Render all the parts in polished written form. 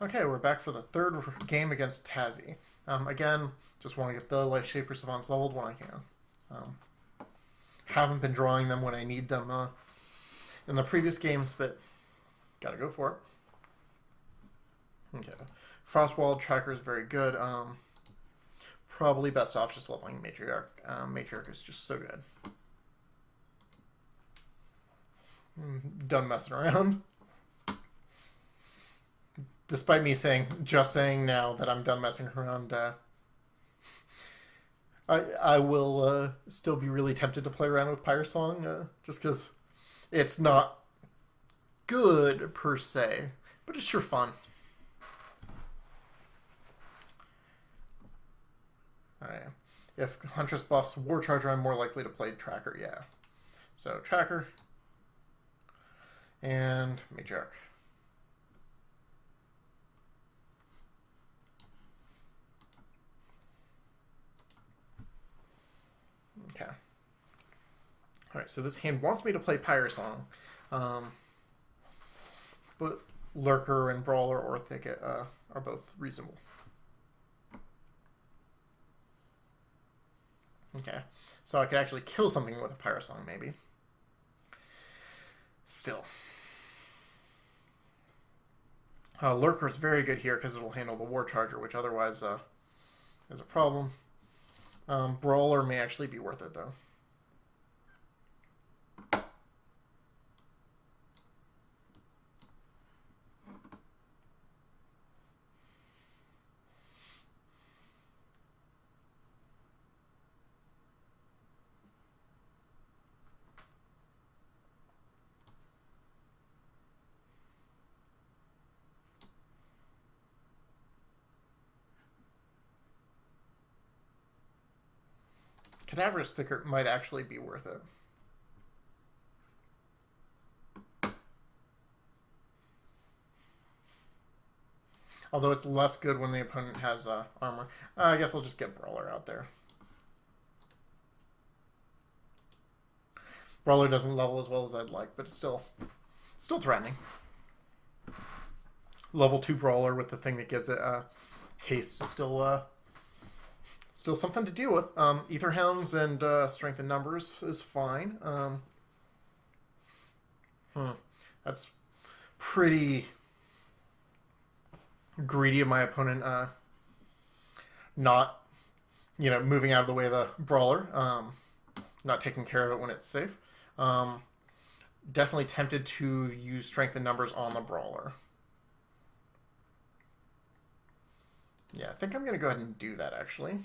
Okay, we're back for the third game against Tazzy. Again, just want to get the Light Shaper Savants leveled when I can. Um, haven't been drawing them when I need them in the previous games, but gotta go for it. Okay. Frostwall Tracker is very good. Probably best off just leveling Matriarch. Matriarch is just so good. Done messing around. Despite me saying now that I'm done messing around, I will still be really tempted to play around with Pyre Song, just because it's not good per se, but it's sure fun. Alright. If Huntress buffs War Charger, I'm more likely to play Tracker, yeah. So Tracker and Matriarch. Okay. Alright, so this hand wants me to play Pyre Song. But Lurker and Brawler or Thicket are both reasonable. Okay. So I could actually kill something with a Pyre Song, maybe. Still. Lurker is very good here because it'll handle the War Charger, which otherwise is a problem. Brawler may actually be worth it, though. Cadaverous Sticker might actually be worth it. Although it's less good when the opponent has armor. I guess I'll just get Brawler out there. Brawler doesn't level as well as I'd like, but it's still threatening. Level 2 Brawler with the thing that gives it haste is still something to deal with. Ether Hounds and Strength in Numbers is fine. That's pretty greedy of my opponent not, moving out of the way of the Brawler. Not taking care of it when it's safe. Definitely tempted to use Strength in Numbers on the Brawler. Yeah, I think I'm going to go ahead and do that, actually.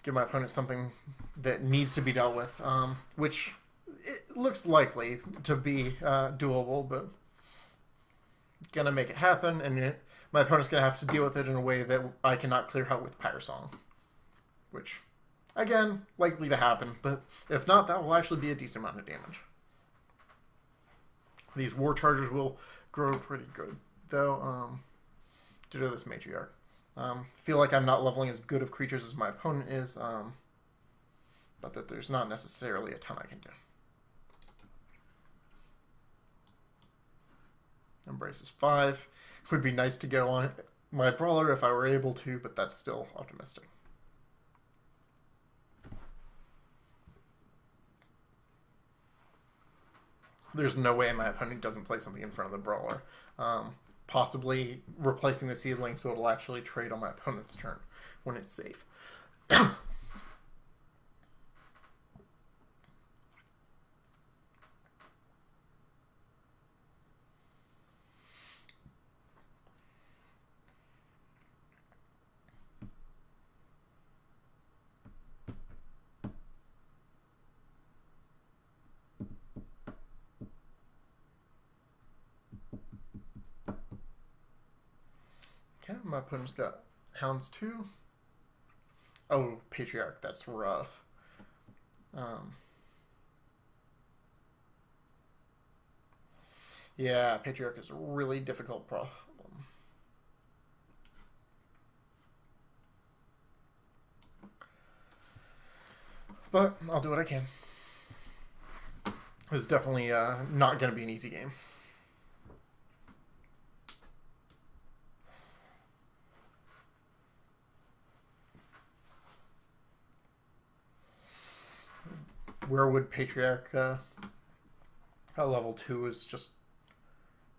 Give my opponent something that needs to be dealt with, which it looks likely to be doable, but gonna make it happen, and my opponent's gonna have to deal with it in a way that I cannot clear out with Pyre Song, which, again, likely to happen, but if not, that will actually be a decent amount of damage. These War Chargers will grow pretty good, though, due to this Matriarch. Feel like I'm not leveling as good of creatures as my opponent is, but that there's not necessarily a ton I can do. Embrace is 5. Would be nice to go on my Brawler if I were able to, but that's still optimistic. There's no way my opponent doesn't play something in front of the Brawler. Possibly replacing the Seedling so it'll actually trade on my opponent's turn when it's safe. Okay, my opponent's got Hounds 2. Oh, Patriarch, that's rough. Yeah, Patriarch is a really difficult problem. But I'll do what I can. It's definitely not going to be an easy game. Werewood Patriarch at level 2 is just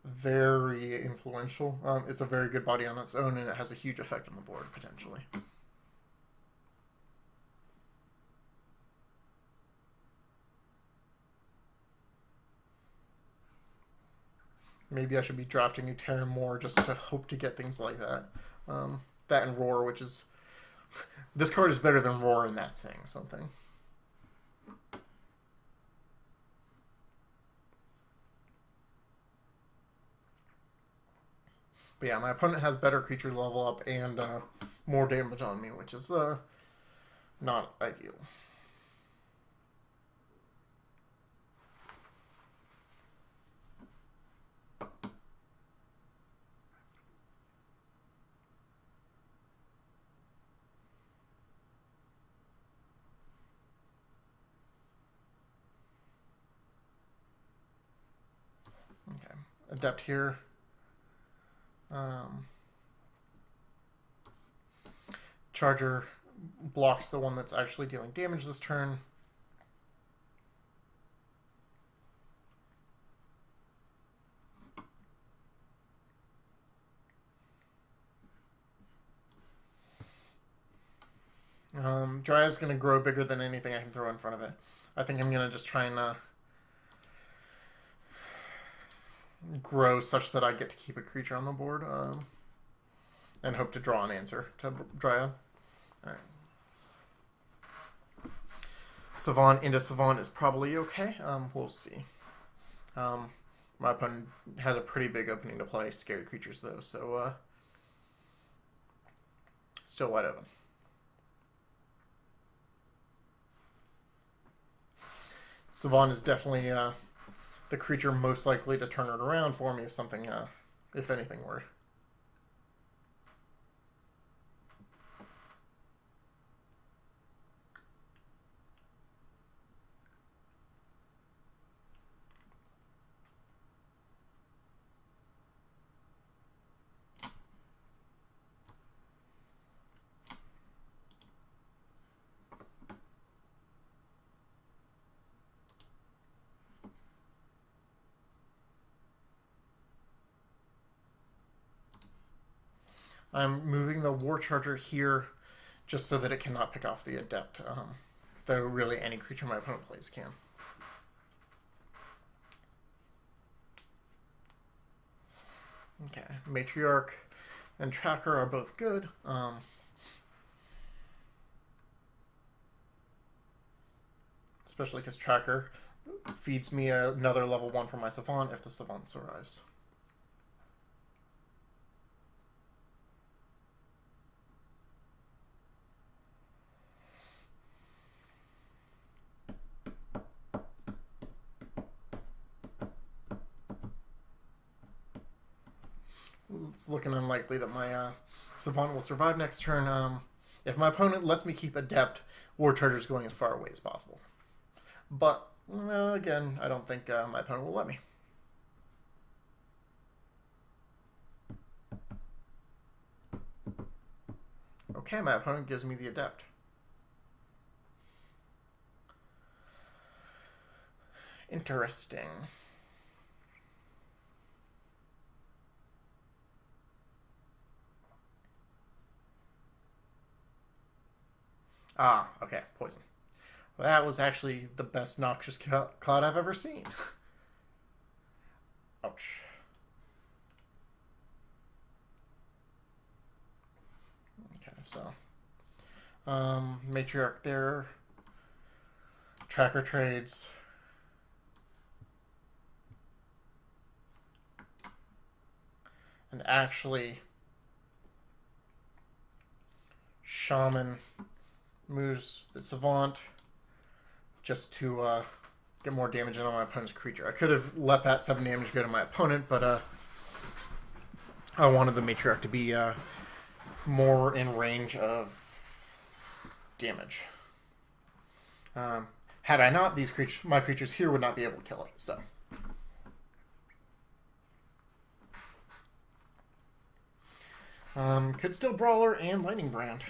very influential. It's a very good body on its own, and it has a huge effect on the board, potentially. Maybe I should be drafting Terran more just to hope to get things like that. That and Roar, which is... This card is better than Roar, and that's saying something. But yeah, my opponent has better creature level up and more damage on me, which is not ideal. Okay, Adept here. Charger blocks the one that's actually dealing damage this turn. Dryad's going to grow bigger than anything I can throw in front of it. I think I'm going to just try and grow such that I get to keep a creature on the board and hope to draw an answer to Dryad. Alright. Savant into Savant is probably okay. We'll see. My opponent has a pretty big opening to play scary creatures, though, so still wide open. Savant is definitely the creature most likely to turn it around for me if something, if anything, were. I'm moving the War Charger here just so that it cannot pick off the Adept, though really any creature my opponent plays can. Okay, Matriarch and Tracker are both good. Especially because Tracker feeds me another level 1 for my Savant if the Savant survives. It's looking unlikely that my Savant will survive next turn. If my opponent lets me keep Adept, War Charger is going as far away as possible. But, again, I don't think my opponent will let me. Okay, my opponent gives me the Adept. Interesting. Ah, okay, poison. Well, that was actually the best Noxious Cloud I've ever seen. Ouch. Okay, so Matriarch there. Tracker trades. And actually, Shaman moves the Savant just to get more damage in on my opponent's creature. I could have let that 7 damage go to my opponent, but I wanted the Matriarch to be more in range of damage. Had I not, my creatures here would not be able to kill it. So. Could still Brawler and Lightning Brand.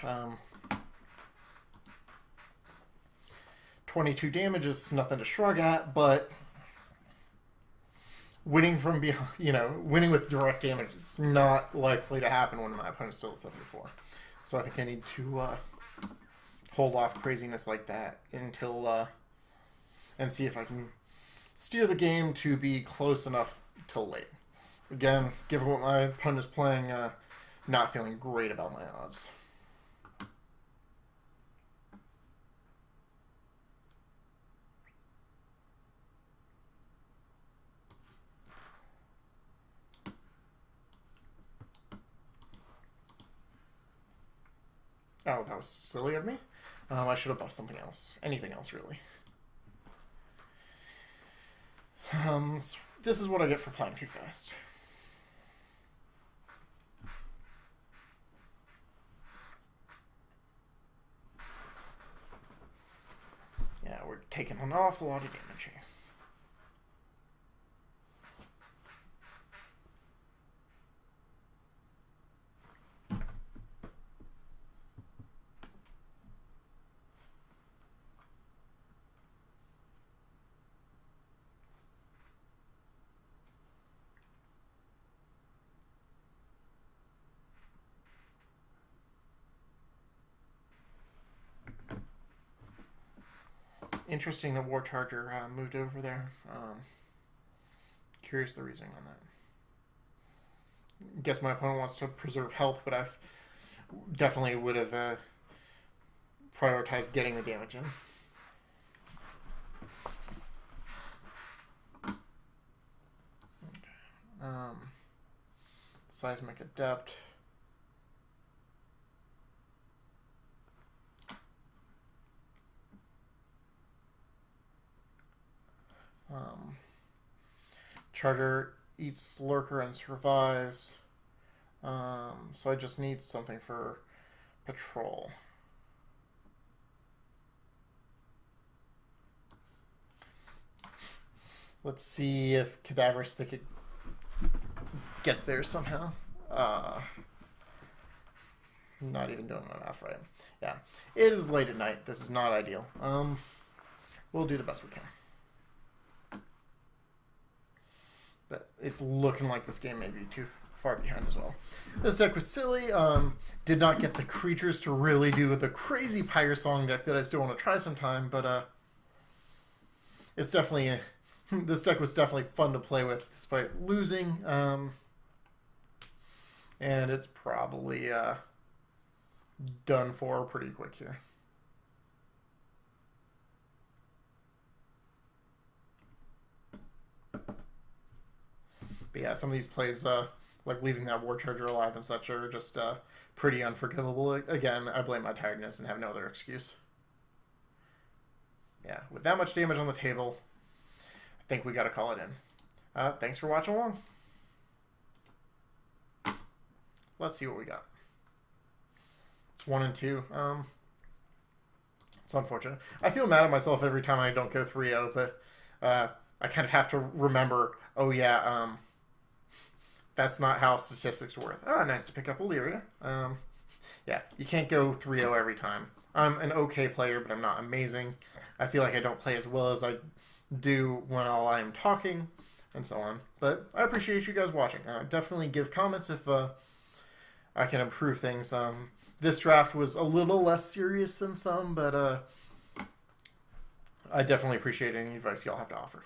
22 damage is nothing to shrug at, but winning from behind, winning with direct damage is not likely to happen when my opponent's still at 74. So I think I need to hold off craziness like that until and see if I can steer the game to be close enough till late. Again, given what my opponent is playing, not feeling great about my odds. Oh, that was silly of me. I should have buffed something else. Anything else, really. This is what I get for playing too fast. Yeah, we're taking an awful lot of damage here. Interesting that War Charger moved over there. Curious the reasoning on that. Guess my opponent wants to preserve health, but I definitely would have prioritized getting the damage in. Okay. Seismic Adept. Charger eats Lurker and survives. So I just need something for patrol. Let's see if Cadaverous Thicket gets there somehow. Not even doing my math right. Yeah, it is late at night. This is not ideal. We'll do the best we can. But it's looking like this game may be too far behind as well. This deck was silly. Did not get the creatures to really do the crazy Pyre Song deck that I still want to try sometime, but it's definitely this deck was definitely fun to play with despite losing. And it's probably done for pretty quick here. But yeah, some of these plays, like leaving that War Charger alive and such, are just pretty unforgivable. Again, I blame my tiredness and have no other excuse. Yeah, with that much damage on the table, I think we got to call it in. Thanks for watching along. Let's see what we got. It's 1 and 2. It's unfortunate. I feel mad at myself every time I don't go 3-0, but I kind of have to remember, oh yeah, that's not how statistics work. Ah, nice to pick up Illyria. Yeah, you can't go 3-0 every time. I'm an okay player, but I'm not amazing. I feel like I don't play as well as I do while I'm talking, and so on. But I appreciate you guys watching. Definitely give comments if I can improve things. This draft was a little less serious than some, but I definitely appreciate any advice y'all have to offer.